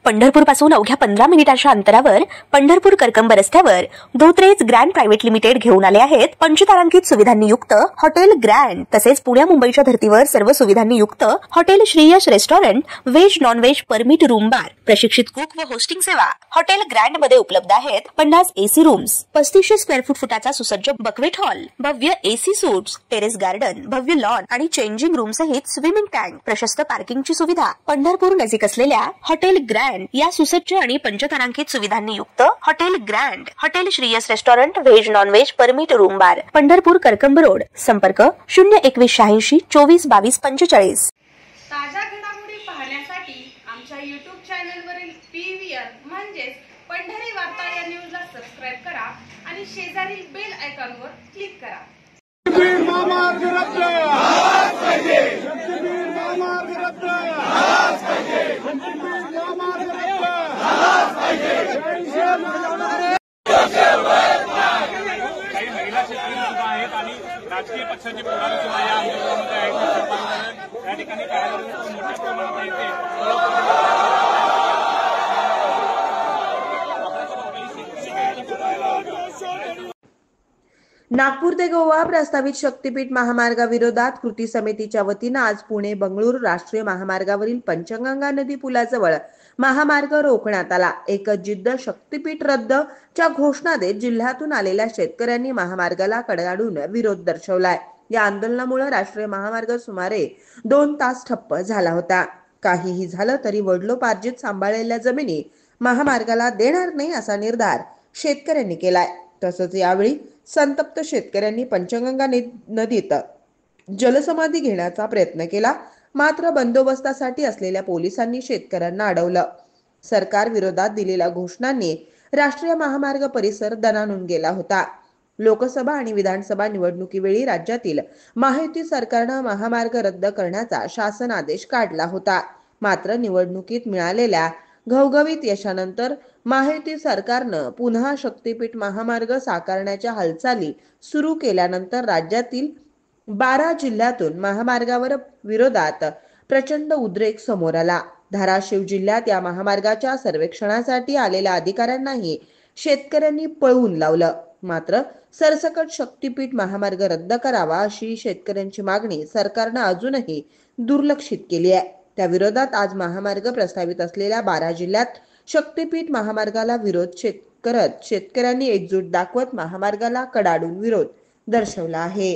पंढरपूर पासून अवघ्या 15 मिनिटांच्या अंतरावर पंढरपूर करकंब रस्त्यावर धोत्रेज ग्रँड प्रायव्हेट लिमिटेड घेऊन आले आहेत पंचतारांकित सुविधांनी युक्त हॉटेल ग्रँड। तसेच पुण्या मुंबईच्या धर्तीवर सर्व सुविधांनी युक्त hotel Shriyash restaurant, veg non veg permit room bar, प्रशिक्षित कुक व होस्टिंग सेवा। हॉटेल ग्रँड मध्ये उपलब्ध आहेत 50 एसी रूम्स, 3500 स्क्वेअर फूट फुटाचा सुसज्ज बकवेट हॉल, भव्य एसी सूट्स, टेरेस गार्डन, भव्य लॉन आणि चेंजिंग रूम सहित स्विमिंग टँक, प्रशस्त पार्किंगची सुविधा। पंढरपूर नजीक असलेल्या हॉटेल ग्रँड या सुसज्ज आणि पंचतारांकित सुविधांनी युक्त hotel grand, hotel Shriyas restaurant, veg non veg permit room बार, पंढरपूर करकंब रोड। संपर्क 02186 24 22 45। ताज्या घडामोडी पाहण्यासाठी आमच्या YouTube चॅनलवरील PVR म्हणजेच पंढरी वार्ता या न्यूजला सबस्क्राइब करा आणि शेजारील बेल आयकॉनवर क्लिक करा। काही महिला शेतकरी सुद्धा आहेत आणि राजकीय पक्षाचे पुढारी सुद्धा या आंदोलनामध्ये आहेत। या ठिकाणी कार्यकर्ते मोठ्या प्रमाणात नागपूर ते गोवा प्रस्तावित शक्तीपीठ महामार्गाविरोधात कृती समितीच्या वतीनं आज पुणे बंगळूर राष्ट्रीय महामार्गावरील पंचगंगा नदी पुलाजवळ महामार्ग रोखण्यात आला। एकच जिद्द शक्तीपीठ रद्द च्या घोषणा देत जिल्ह्यातून आलेल्या शेतकऱ्यांनी महामार्गाला कडाडून विरोध दर्शवलाय। या आंदोलनामुळे राष्ट्रीय महामार्ग सुमारे 2 तास ठप्प झाला होता। काहीही झालं तरी वडिलोपार्जित सांभाळलेल्या जमिनी महामार्गाला देणार नाही असा निर्धार शेतकऱ्यांनी केलाय। तसंच यावेळी संतप्त शेतकऱ्यांनी पंचगंगा नदीत जलसमाधी घेण्याचा प्रयत्न केला, मात्र बंदोबस्तासाठी असलेल्या पोलिसांनी शेतकऱ्यांना अडवलं। सरकार विरोधात दिलेल्या घोषणांनी राष्ट्रीय महामार्ग परिसर दणाणून गेला होता। लोकसभा आणि विधानसभा निवडणुकीवेळी राज्यातील महायुती सरकारनं महामार्ग रद्द करण्याचा शासन आदेश काढला होता, मात्र निवडणुकीत मिळालेल्या घवघवीत यशानंतर महायुती सरकारनं पुन्हा शक्तीपीठ महामार्ग साकारण्याच्या हालचाली सुरू केल्यानंतर राज्यातील 12 जिल्ह्यातून महामार्गावर विरोधात प्रचंड उद्रेक समोर आला। धाराशिव जिल्ह्यात या महामार्गाच्या सर्वेक्षणासाठी आलेल्या अधिकाऱ्यांनाही शेतकऱ्यांनी पळवून लावलं। मात्र सरसकट शक्तीपीठ महामार्ग रद्द करावा अशी शेतकऱ्यांची मागणी सरकारनं अजूनही दुर्लक्षित केली आहे। त्या विरोधात आज महामार्ग प्रस्तावित असलेल्या 12 जिल्ह्यात शक्तीपीठ महामार्गाला विरोध करत शेतकऱ्यांनी एकजूट दाखवत महामार्गाला कडाडून विरोध दर्शवला आहे।